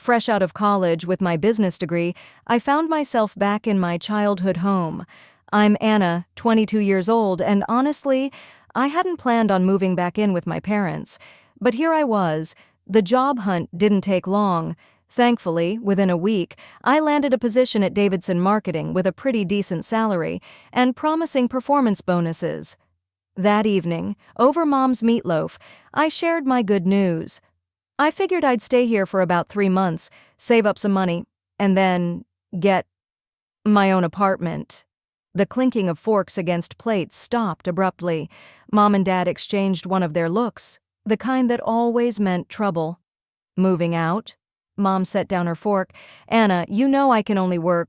Fresh out of college with my business degree, I found myself back in my childhood home. I'm Anna, 22 years old, and honestly, I hadn't planned on moving back in with my parents. But here I was. The job hunt didn't take long. Thankfully, within a week, I landed a position at Davidson Marketing with a pretty decent salary and promising performance bonuses. That evening, over Mom's meatloaf, I shared my good news. I figured I'd stay here for about 3 months, save up some money, and then get my own apartment. The clinking of forks against plates stopped abruptly. Mom and Dad exchanged one of their looks, the kind that always meant trouble. Moving out? Mom set down her fork. Anna, you know I can only work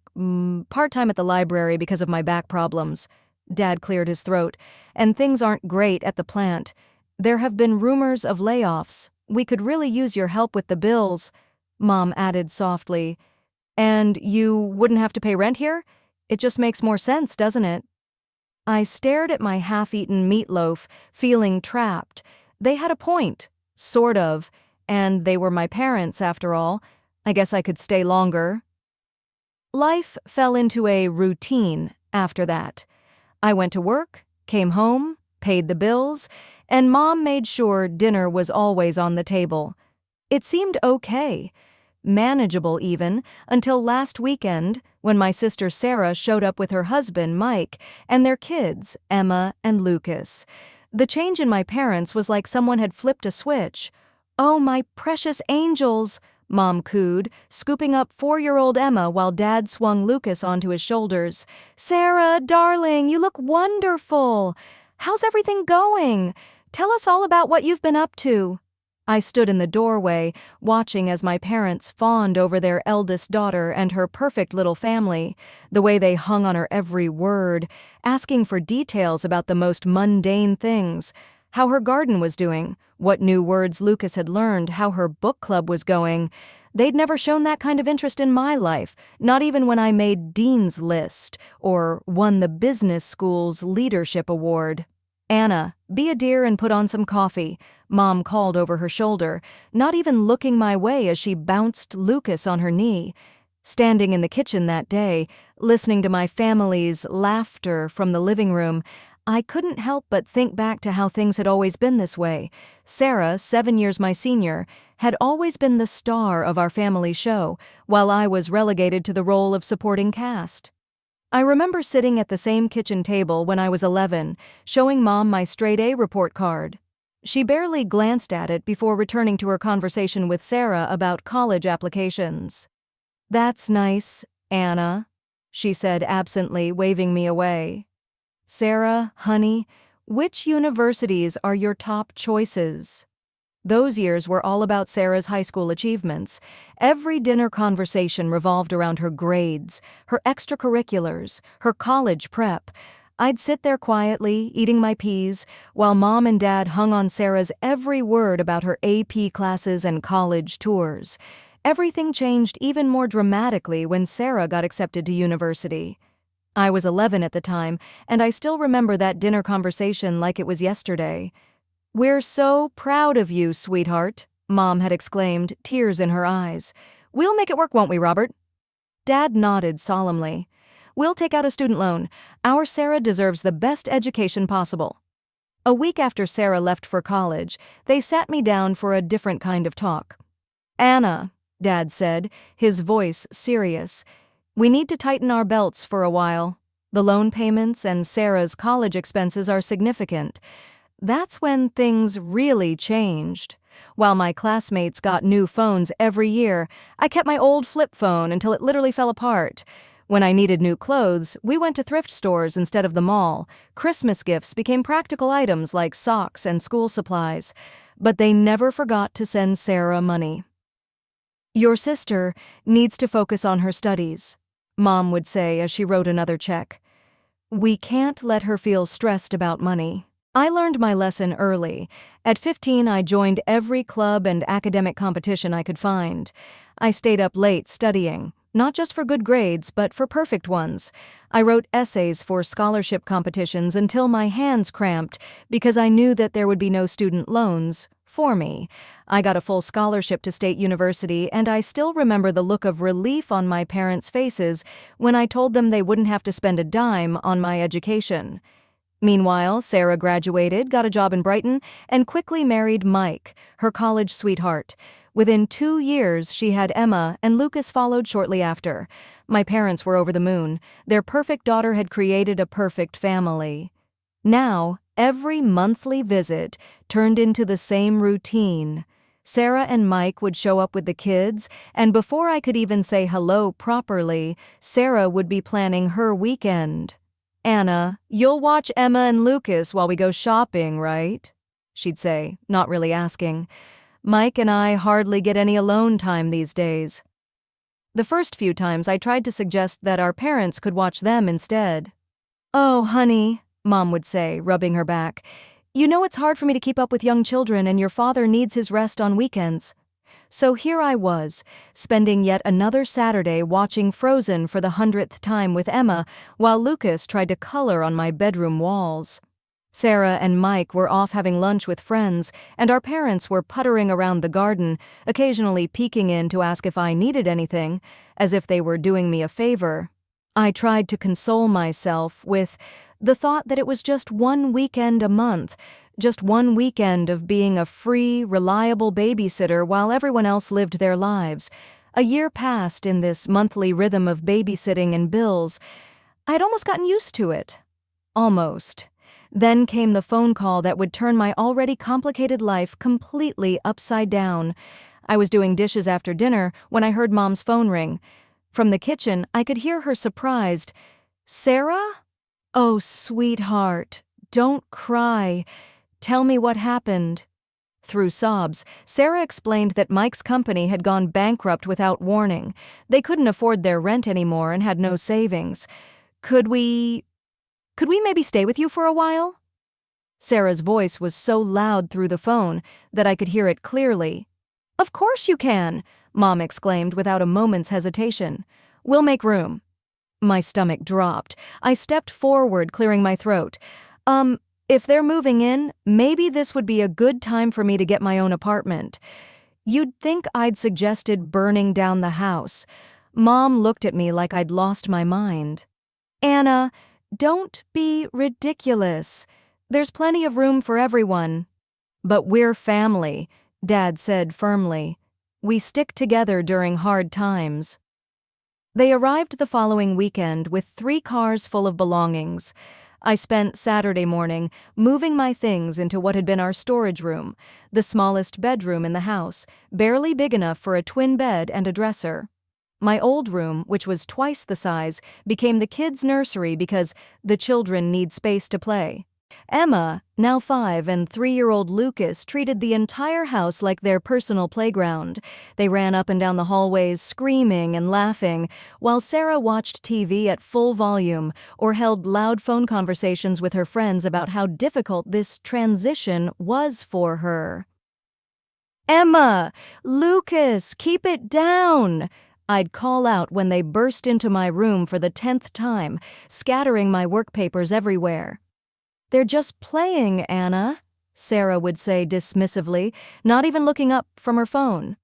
part-time at the library because of my back problems. Dad cleared his throat. And things aren't great at the plant. There have been rumors of layoffs. We could really use your help with the bills, Mom added softly. And you wouldn't have to pay rent here? It just makes more sense, doesn't it? I stared at my half-eaten meatloaf, feeling trapped. They had a point, sort of, and they were my parents, after all. I guess I could stay longer. Life fell into a routine after that. I went to work, came home, paid the bills, and Mom made sure dinner was always on the table. It seemed okay, manageable even, until last weekend when my sister Sarah showed up with her husband, Mike, and their kids, Emma and Lucas. The change in my parents was like someone had flipped a switch. "Oh, my precious angels," Mom cooed, scooping up 4-year-old Emma while Dad swung Lucas onto his shoulders. "Sarah, darling, you look wonderful. How's everything going? Tell us all about what you've been up to." I stood in the doorway, watching as my parents fawned over their eldest daughter and her perfect little family, the way they hung on her every word, asking for details about the most mundane things. How her garden was doing, what new words Lucas had learned, how her book club was going. They'd never shown that kind of interest in my life, not even when I made Dean's List or won the business school's leadership award. "Anna, be a dear and put on some coffee," Mom called over her shoulder, not even looking my way as she bounced Lucas on her knee. Standing in the kitchen that day, listening to my family's laughter from the living room, I couldn't help but think back to how things had always been this way. Sarah, 7 years my senior, had always been the star of our family show, while I was relegated to the role of supporting cast. I remember sitting at the same kitchen table when I was 11, showing Mom my straight-A report card. She barely glanced at it before returning to her conversation with Sarah about college applications. "That's nice, Anna," she said absently, waving me away. "Sarah, honey, which universities are your top choices?" Those years were all about Sarah's high school achievements. Every dinner conversation revolved around her grades, her extracurriculars, her college prep. I'd sit there quietly, eating my peas, while Mom and Dad hung on Sarah's every word about her AP classes and college tours. Everything changed even more dramatically when Sarah got accepted to university. I was 11 at the time, and I still remember that dinner conversation like it was yesterday. "We're so proud of you, sweetheart," Mom had exclaimed, tears in her eyes. "We'll make it work, won't we, Robert?" Dad nodded solemnly. "We'll take out a student loan. Our Sarah deserves the best education possible." A week after Sarah left for college, they sat me down for a different kind of talk. "Anna," Dad said, his voice serious, "we need to tighten our belts for a while. The loan payments and Sarah's college expenses are significant." That's when things really changed. While my classmates got new phones every year, I kept my old flip phone until it literally fell apart. When I needed new clothes, we went to thrift stores instead of the mall. Christmas gifts became practical items like socks and school supplies. But they never forgot to send Sarah money. "Your sister needs to focus on her studies," Mom would say as she wrote another check. "We can't let her feel stressed about money." I learned my lesson early. At 15, I joined every club and academic competition I could find. I stayed up late studying, not just for good grades, but for perfect ones. I wrote essays for scholarship competitions until my hands cramped because I knew that there would be no student loans for me. I got a full scholarship to State University, and I still remember the look of relief on my parents' faces when I told them they wouldn't have to spend a dime on my education. Meanwhile, Sarah graduated, got a job in Brighton, and quickly married Mike, her college sweetheart. Within 2 years, she had Emma, and Lucas followed shortly after. My parents were over the moon. Their perfect daughter had created a perfect family. Now, every monthly visit turned into the same routine. Sarah and Mike would show up with the kids, and before I could even say hello properly, Sarah would be planning her weekend. "Anna, you'll watch Emma and Lucas while we go shopping, right?" she'd say, not really asking. Mike and I hardly get any alone time these days. The first few times I tried to suggest that our parents could watch them instead. "Oh, honey," Mom would say, rubbing her back, "you know it's hard for me to keep up with young children, and your father needs his rest on weekends." So here I was, spending yet another Saturday watching Frozen for the 100th time with Emma, while Lucas tried to color on my bedroom walls. Sarah and Mike were off having lunch with friends, and our parents were puttering around the garden, occasionally peeking in to ask if I needed anything, as if they were doing me a favor. I tried to console myself with the thought that it was just one weekend a month, just one weekend of being a free, reliable babysitter while everyone else lived their lives. A year passed in this monthly rhythm of babysitting and bills. I'd almost gotten used to it. Almost. Then came the phone call that would turn my already complicated life completely upside down. I was doing dishes after dinner when I heard Mom's phone ring. From the kitchen, I could hear her surprised. "Sarah? Oh, sweetheart, don't cry. Tell me what happened." Through sobs, Sarah explained that Mike's company had gone bankrupt without warning. They couldn't afford their rent anymore and had no savings. Could we maybe stay with you for a while?" Sarah's voice was so loud through the phone that I could hear it clearly. "Of course you can," Mom exclaimed without a moment's hesitation. "We'll make room." My stomach dropped. I stepped forward, clearing my throat. If they're moving in, maybe this would be a good time for me to get my own apartment." You'd think I'd suggested burning down the house. Mom looked at me like I'd lost my mind. "Anna, don't be ridiculous. There's plenty of room for everyone." "But we're family," Dad said firmly. "We stick together during hard times." They arrived the following weekend with 3 cars full of belongings. I spent Saturday morning moving my things into what had been our storage room, the smallest bedroom in the house, barely big enough for a twin bed and a dresser. My old room, which was twice the size, became the kids' nursery because the children need space to play. Emma, now 5, and 3-year-old Lucas treated the entire house like their personal playground. They ran up and down the hallways screaming and laughing, while Sarah watched TV at full volume or held loud phone conversations with her friends about how difficult this transition was for her. "Emma! Lucas! Keep it down!" I'd call out when they burst into my room for the 10th time, scattering my work papers everywhere. "They're just playing, Anna," Sarah would say dismissively, not even looking up from her phone.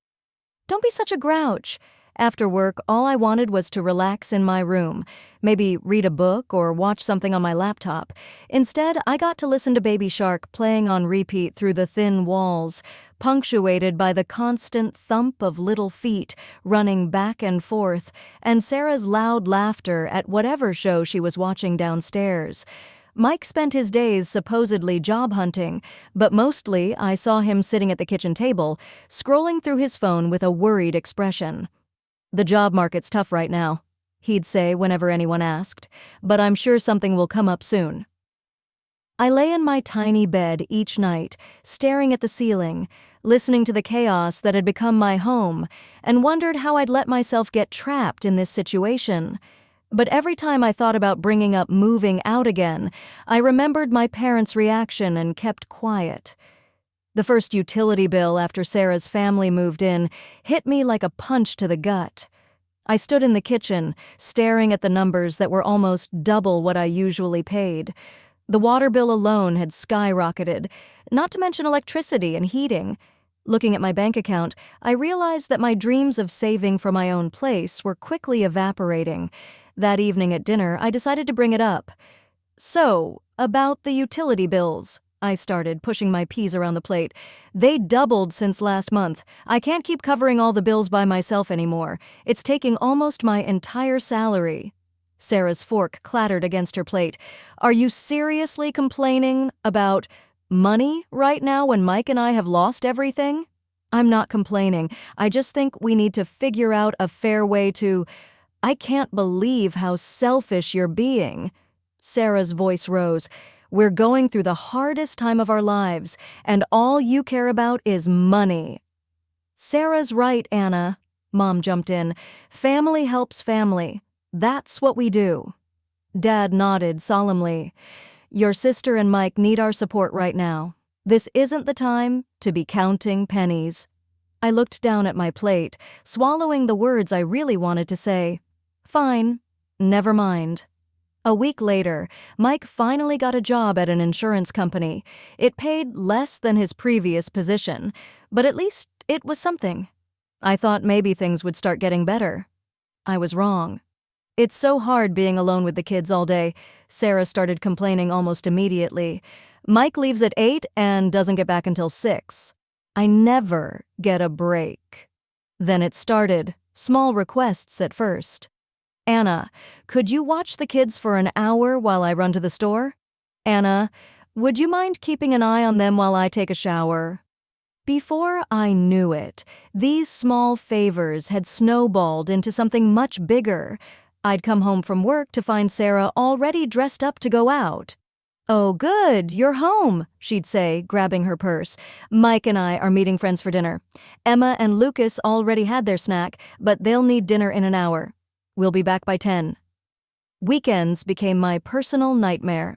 "Don't be such a grouch." After work, all I wanted was to relax in my room, maybe read a book or watch something on my laptop. Instead, I got to listen to Baby Shark playing on repeat through the thin walls, punctuated by the constant thump of little feet running back and forth, and Sarah's loud laughter at whatever show she was watching downstairs. Mike spent his days supposedly job hunting, but mostly I saw him sitting at the kitchen table, scrolling through his phone with a worried expression. "The job market's tough right now," he'd say whenever anyone asked, "but I'm sure something will come up soon." I lay in my tiny bed each night, staring at the ceiling, listening to the chaos that had become my home, and wondered how I'd let myself get trapped in this situation. But every time I thought about bringing up moving out again, I remembered my parents' reaction and kept quiet. The first utility bill after Sarah's family moved in hit me like a punch to the gut. I stood in the kitchen, staring at the numbers that were almost double what I usually paid. The water bill alone had skyrocketed, not to mention electricity and heating. Looking at my bank account, I realized that my dreams of saving for my own place were quickly evaporating. That evening at dinner, I decided to bring it up. "So, about the utility bills," I started, pushing my peas around the plate. "They doubled since last month. I can't keep covering all the bills by myself anymore. It's taking almost my entire salary." Sarah's fork clattered against her plate. "Are you seriously complaining about money right now when Mike and I have lost everything?" "I'm not complaining. I just think we need to figure out a fair way to—" "I can't believe how selfish you're being." Sarah's voice rose. "We're going through the hardest time of our lives, and all you care about is money." "Sarah's right, Anna," Mom jumped in. "Family helps family. That's what we do." Dad nodded solemnly. "Your sister and Mike need our support right now. This isn't the time to be counting pennies." I looked down at my plate, swallowing the words I really wanted to say. "Fine. Never mind." A week later, Mike finally got a job at an insurance company. It paid less than his previous position, but at least it was something. I thought maybe things would start getting better. I was wrong. "It's so hard being alone with the kids all day," Sarah started complaining almost immediately. "Mike leaves at 8 and doesn't get back until 6. I never get a break." Then it started, small requests at first. "Anna, could you watch the kids for an hour while I run to the store? Anna, would you mind keeping an eye on them while I take a shower?" Before I knew it, these small favors had snowballed into something much bigger. I'd come home from work to find Sarah already dressed up to go out. "Oh, good, you're home," she'd say, grabbing her purse. "Mike and I are meeting friends for dinner. Emma and Lucas already had their snack, but they'll need dinner in an hour. We'll be back by 10. Weekends became my personal nightmare.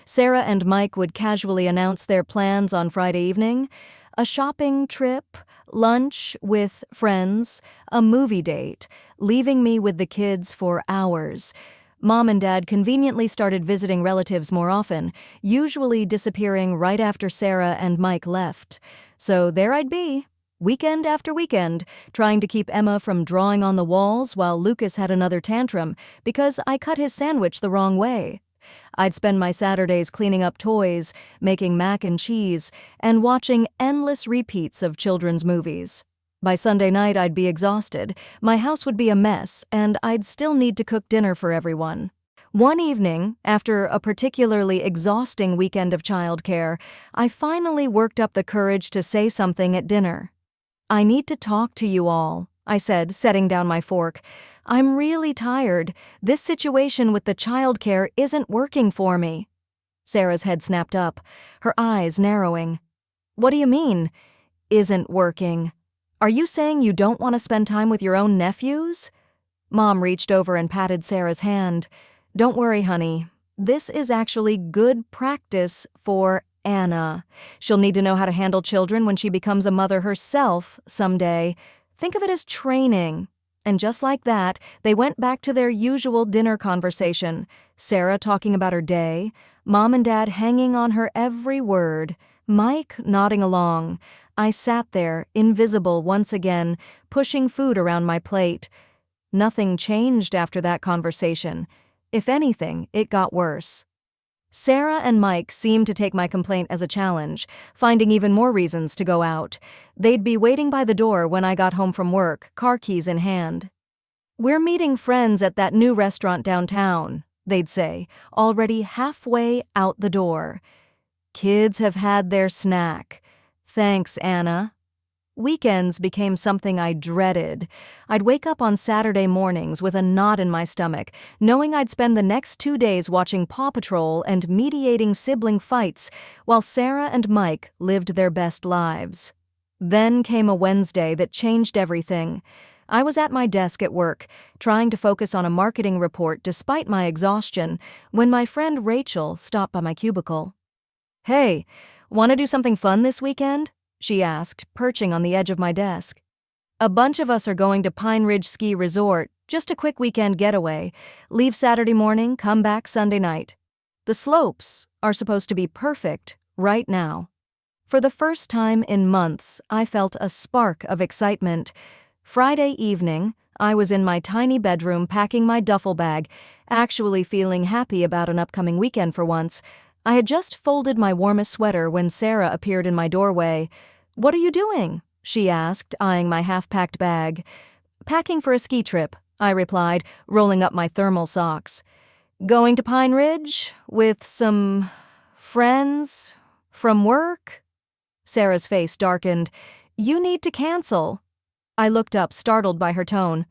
Sarah and Mike would casually announce their plans on Friday evening: a shopping trip, lunch with friends, a movie date, leaving me with the kids for hours. Mom and Dad conveniently started visiting relatives more often, usually disappearing right after Sarah and Mike left. So there I'd be, weekend after weekend, trying to keep Emma from drawing on the walls while Lucas had another tantrum because I cut his sandwich the wrong way. I'd spend my Saturdays cleaning up toys, making mac and cheese, and watching endless repeats of children's movies. By Sunday night, I'd be exhausted, my house would be a mess, and I'd still need to cook dinner for everyone. One evening, after a particularly exhausting weekend of childcare, I finally worked up the courage to say something at dinner. "I need to talk to you all," I said, setting down my fork. "I'm really tired. This situation with the childcare isn't working for me." Sarah's head snapped up, her eyes narrowing. "What do you mean, isn't working? Are you saying you don't want to spend time with your own nephews?" Mom reached over and patted Sarah's hand. "Don't worry, honey. This is actually good practice for Anna. She'll need to know how to handle children when she becomes a mother herself someday. Think of it as training." And just like that, they went back to their usual dinner conversation. Sarah talking about her day, Mom and Dad hanging on her every word, Mike nodding along. I sat there, invisible once again, pushing food around my plate. Nothing changed after that conversation. If anything, it got worse. Sarah and Mike seemed to take my complaint as a challenge, finding even more reasons to go out. They'd be waiting by the door when I got home from work, car keys in hand. "We're meeting friends at that new restaurant downtown," they'd say, already halfway out the door. "Kids have had their snack. Thanks, Anna." Weekends became something I dreaded. I'd wake up on Saturday mornings with a knot in my stomach, knowing I'd spend the next 2 days watching Paw Patrol and mediating sibling fights while Sarah and Mike lived their best lives. Then came a Wednesday that changed everything. I was at my desk at work, trying to focus on a marketing report despite my exhaustion, when my friend Rachel stopped by my cubicle. "Hey, want to do something fun this weekend?" she asked, perching on the edge of my desk. "A bunch of us are going to Pine Ridge Ski Resort. Just a quick weekend getaway. Leave Saturday morning, come back Sunday night. The slopes are supposed to be perfect right now. For the first time in months, I felt a spark of excitement. Friday evening, I was in my tiny bedroom packing my duffel bag, actually feeling happy about an upcoming weekend for once. I had just folded my warmest sweater when Sarah appeared in my doorway. "What are you doing?" she asked, eyeing my half-packed bag. "Packing for a ski trip," I replied, rolling up my thermal socks. "Going to Pine Ridge? With some friends? From work?" Sarah's face darkened. "You need to cancel." I looked up, startled by her tone.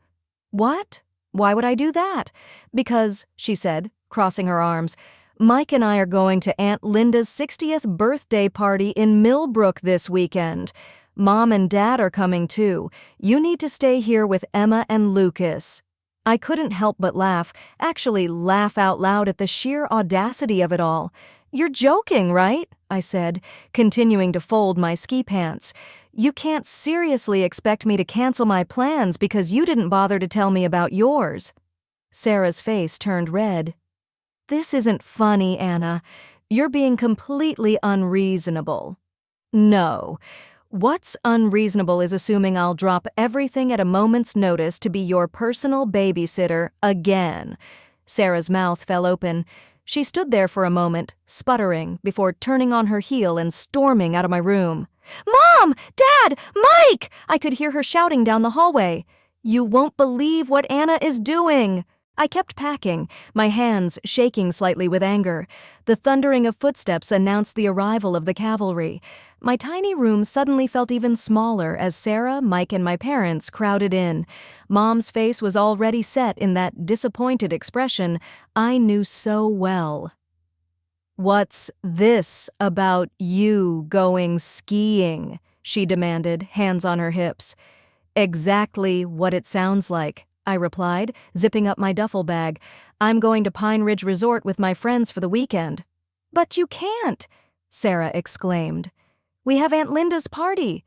"What? Why would I do that?" "Because," she said, crossing her arms, "Mike and I are going to Aunt Linda's 60th birthday party in Millbrook this weekend. Mom and Dad are coming too. You need to stay here with Emma and Lucas." I couldn't help but laugh, actually laugh out loud at the sheer audacity of it all. "You're joking, right?" I said, continuing to fold my ski pants. "You can't seriously expect me to cancel my plans because you didn't bother to tell me about yours." Sarah's face turned red. "This isn't funny, Anna. You're being completely unreasonable." "No. What's unreasonable is assuming I'll drop everything at a moment's notice to be your personal babysitter again." Sarah's mouth fell open. She stood there for a moment, sputtering, before turning on her heel and storming out of my room. "Mom! Dad! Mike!" I could hear her shouting down the hallway. "You won't believe what Anna is doing." I kept packing, my hands shaking slightly with anger. The thundering of footsteps announced the arrival of the cavalry. My tiny room suddenly felt even smaller as Sarah, Mike, and my parents crowded in. Mom's face was already set in that disappointed expression I knew so well. "What's this about you going skiing?" she demanded, hands on her hips. "Exactly what it sounds like," I replied, zipping up my duffel bag. "I'm going to Pine Ridge Resort with my friends for the weekend." "But you can't!" Sarah exclaimed. "We have Aunt Linda's party."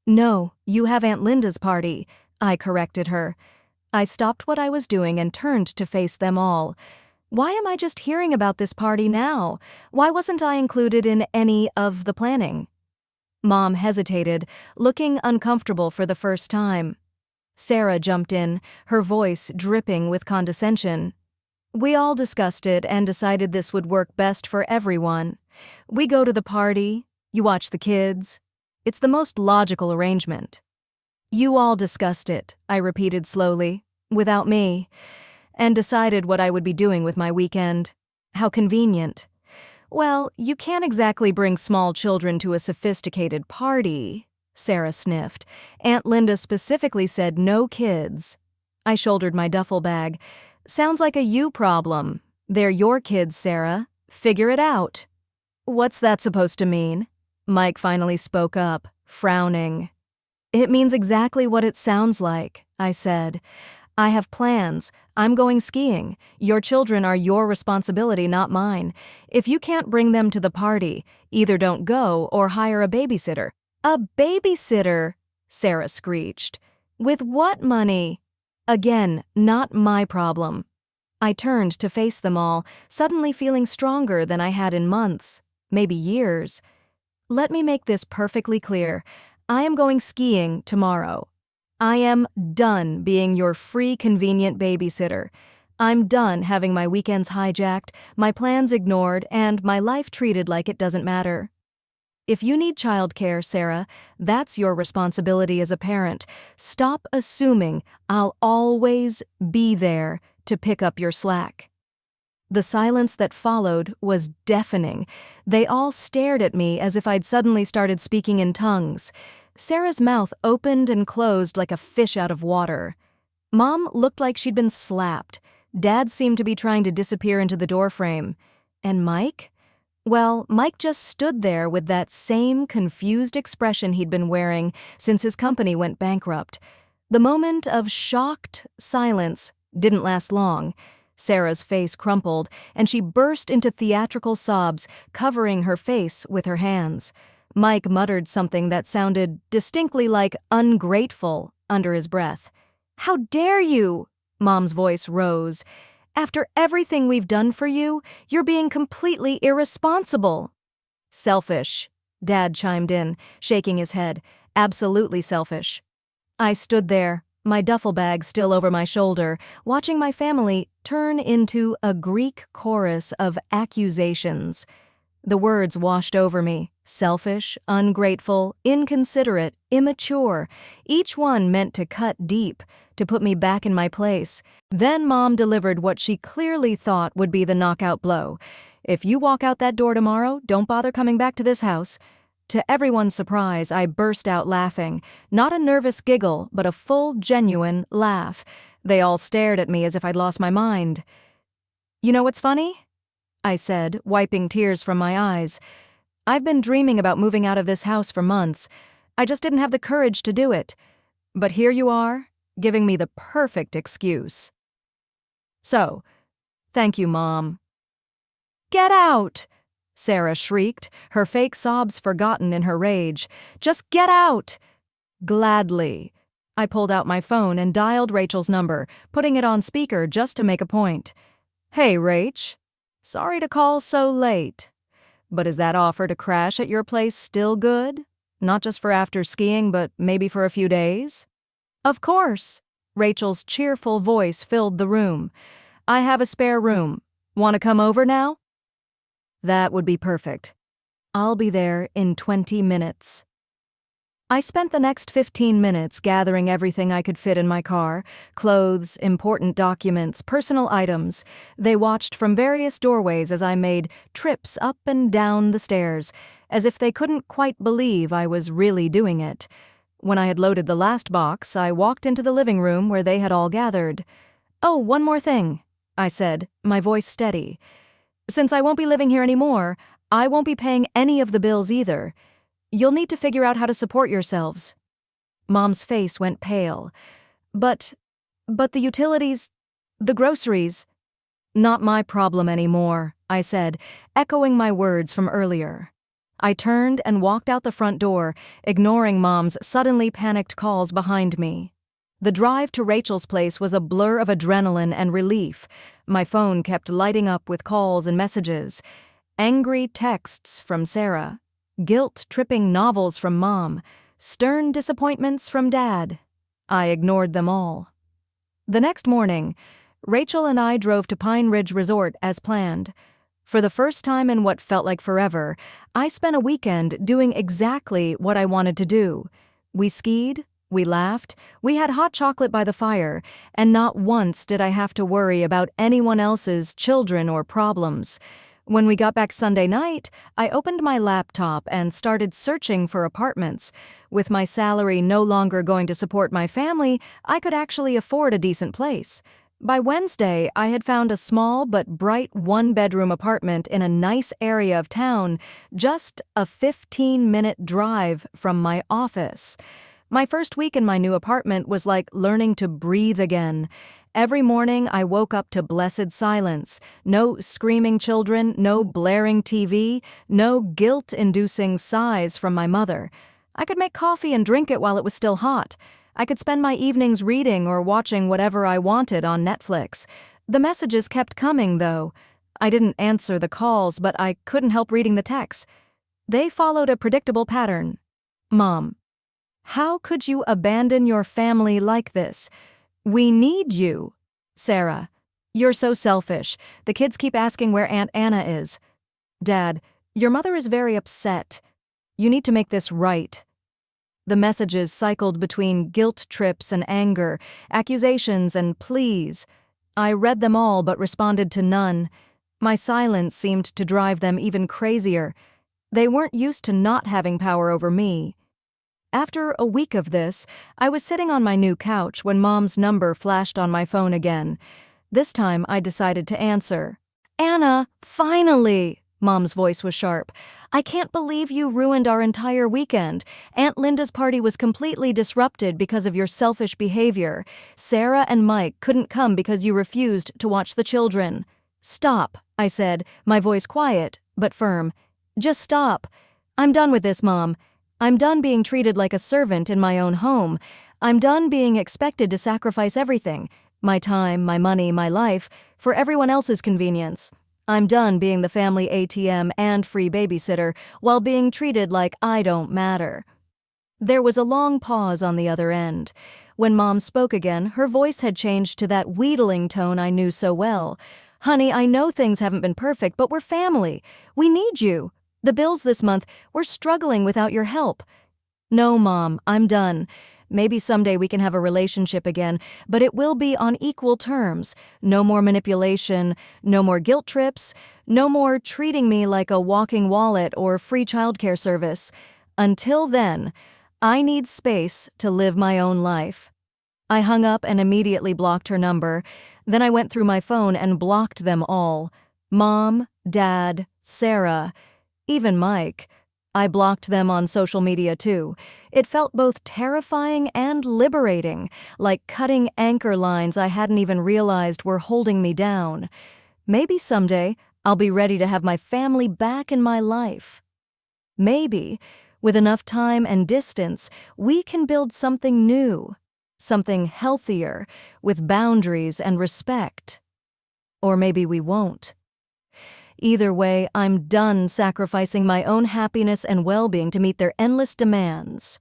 "No, you have Aunt Linda's party," I corrected her. I stopped what I was doing and turned to face them all. Why am I just hearing about this party now? Why wasn't I included in any of the planning? Mom hesitated, looking uncomfortable for the first time. Sarah jumped in, her voice dripping with condescension. "We all discussed it and decided this would work best for everyone. We go to the party, you watch the kids. It's the most logical arrangement." "You all discussed it," I repeated slowly, "without me, and decided what I would be doing with my weekend. How convenient." "Well, you can't exactly bring small children to a sophisticated party," Sarah sniffed. "Aunt Linda specifically said no kids." I shouldered my duffel bag. "Sounds like a you problem. They're your kids, Sarah. Figure it out." "What's that supposed to mean?" Mike finally spoke up, frowning. "It means exactly what it sounds like," I said. "I have plans. I'm going skiing. Your children are your responsibility, not mine. If you can't bring them to the party, either don't go or hire a babysitter." "A babysitter?" Sarah screeched. "With what money?" Again, not my problem. I turned to face them all, suddenly feeling stronger than I had in months, maybe years. "Let me make this perfectly clear. I am going skiing tomorrow. I am done being your free, convenient babysitter. I'm done having my weekends hijacked, my plans ignored, and my life treated like it doesn't matter. If you need childcare, Sarah, that's your responsibility as a parent. Stop assuming I'll always be there to pick up your slack." The silence that followed was deafening. They all stared at me as if I'd suddenly started speaking in tongues. Sarah's mouth opened and closed like a fish out of water. Mom looked like she'd been slapped. Dad seemed to be trying to disappear into the doorframe. And Mike? Well, Mike just stood there with that same confused expression he'd been wearing since his company went bankrupt. The moment of shocked silence didn't last long. Sarah's face crumpled, and she burst into theatrical sobs, covering her face with her hands. Mike muttered something that sounded distinctly like ungrateful under his breath. "How dare you?" Mom's voice rose. "After everything we've done for you, you're being completely irresponsible." "Selfish," Dad chimed in, shaking his head. "Absolutely selfish." I stood there, my duffel bag still over my shoulder, watching my family turn into a Greek chorus of accusations. The words washed over me: selfish, ungrateful, inconsiderate, immature, each one meant to cut deep, to put me back in my place. Then Mom delivered what she clearly thought would be the knockout blow. "If you walk out that door tomorrow, don't bother coming back to this house." To everyone's surprise, I burst out laughing. Not a nervous giggle, but a full, genuine laugh. They all stared at me as if I'd lost my mind. "You know what's funny?" I said, wiping tears from my eyes. "I've been dreaming about moving out of this house for months. I just didn't have the courage to do it. But here you are, giving me the perfect excuse." "So, thank you, Mom." "Get out!" Sarah shrieked, her fake sobs forgotten in her rage. "Just get out!" "Gladly." I pulled out my phone and dialed Rachel's number, putting it on speaker just to make a point. "Hey, Rach. Sorry to call so late. But is that offer to crash at your place still good? Not just for after skiing, but maybe for a few days?" "Of course." Rachel's cheerful voice filled the room. "I have a spare room. Want to come over now?" "That would be perfect. I'll be there in 20 minutes. I spent the next 15 minutes gathering everything I could fit in my car: clothes, important documents, personal items. They watched from various doorways as I made trips up and down the stairs, as if they couldn't quite believe I was really doing it. When I had loaded the last box, I walked into the living room where they had all gathered. "Oh, one more thing," I said, my voice steady. "Since I won't be living here anymore, I won't be paying any of the bills either. You'll need to figure out how to support yourselves." Mom's face went pale. But the utilities, the groceries." "Not my problem anymore," I said, echoing my words from earlier. I turned and walked out the front door, ignoring Mom's suddenly panicked calls behind me. The drive to Rachel's place was a blur of adrenaline and relief. My phone kept lighting up with calls and messages. Angry texts from Sarah. Guilt-tripping novels from Mom. Stern disappointments from Dad. I ignored them all. The next morning, Rachel and I drove to Pine Ridge Resort as planned. For the first time in what felt like forever, I spent a weekend doing exactly what I wanted to do. We skied, we laughed, we had hot chocolate by the fire, and not once did I have to worry about anyone else's children or problems. When we got back Sunday night, I opened my laptop and started searching for apartments. With my salary no longer going to support my family, I could actually afford a decent place. By Wednesday, I had found a small but bright one-bedroom apartment in a nice area of town, just a 15-minute drive from my office. My first week in my new apartment was like learning to breathe again. Every morning I woke up to blessed silence. No screaming children, no blaring TV, no guilt-inducing sighs from my mother. I could make coffee and drink it while it was still hot. I could spend my evenings reading or watching whatever I wanted on Netflix. The messages kept coming, though. I didn't answer the calls, but I couldn't help reading the texts. They followed a predictable pattern. "Mom, how could you abandon your family like this? We need you." "Sarah, you're so selfish. The kids keep asking where Aunt Anna is." "Dad, your mother is very upset. You need to make this right." The messages cycled between guilt trips and anger, accusations and pleas. I read them all but responded to none. My silence seemed to drive them even crazier. They weren't used to not having power over me. After a week of this, I was sitting on my new couch when Mom's number flashed on my phone again. This time I decided to answer. "Anna, finally!" Mom's voice was sharp. "I can't believe you ruined our entire weekend. Aunt Linda's party was completely disrupted because of your selfish behavior. Sarah and Mike couldn't come because you refused to watch the children." "Stop," I said, my voice quiet but firm. "Just stop. I'm done with this, Mom. I'm done being treated like a servant in my own home. I'm done being expected to sacrifice everything. My time, my money, my life, for everyone else's convenience. I'm done being the family ATM and free babysitter while being treated like I don't matter. There was a long pause on the other end. When Mom spoke again, her voice had changed to that wheedling tone I knew so well. "Honey, I know things haven't been perfect, but we're family. We need you. The bills this month, we're struggling without your help." "No, Mom, I'm done. Maybe someday we can have a relationship again, but it will be on equal terms. No more manipulation, no more guilt trips, no more treating me like a walking wallet or free childcare service. Until then, I need space to live my own life." I hung up and immediately blocked her number. Then I went through my phone and blocked them all. Mom, Dad, Sarah, even Mike. I blocked them on social media too. It felt both terrifying and liberating, like cutting anchor lines I hadn't even realized were holding me down. Maybe someday I'll be ready to have my family back in my life. Maybe, with enough time and distance, we can build something new, something healthier, with boundaries and respect. Or maybe we won't. Either way, I'm done sacrificing my own happiness and well-being to meet their endless demands.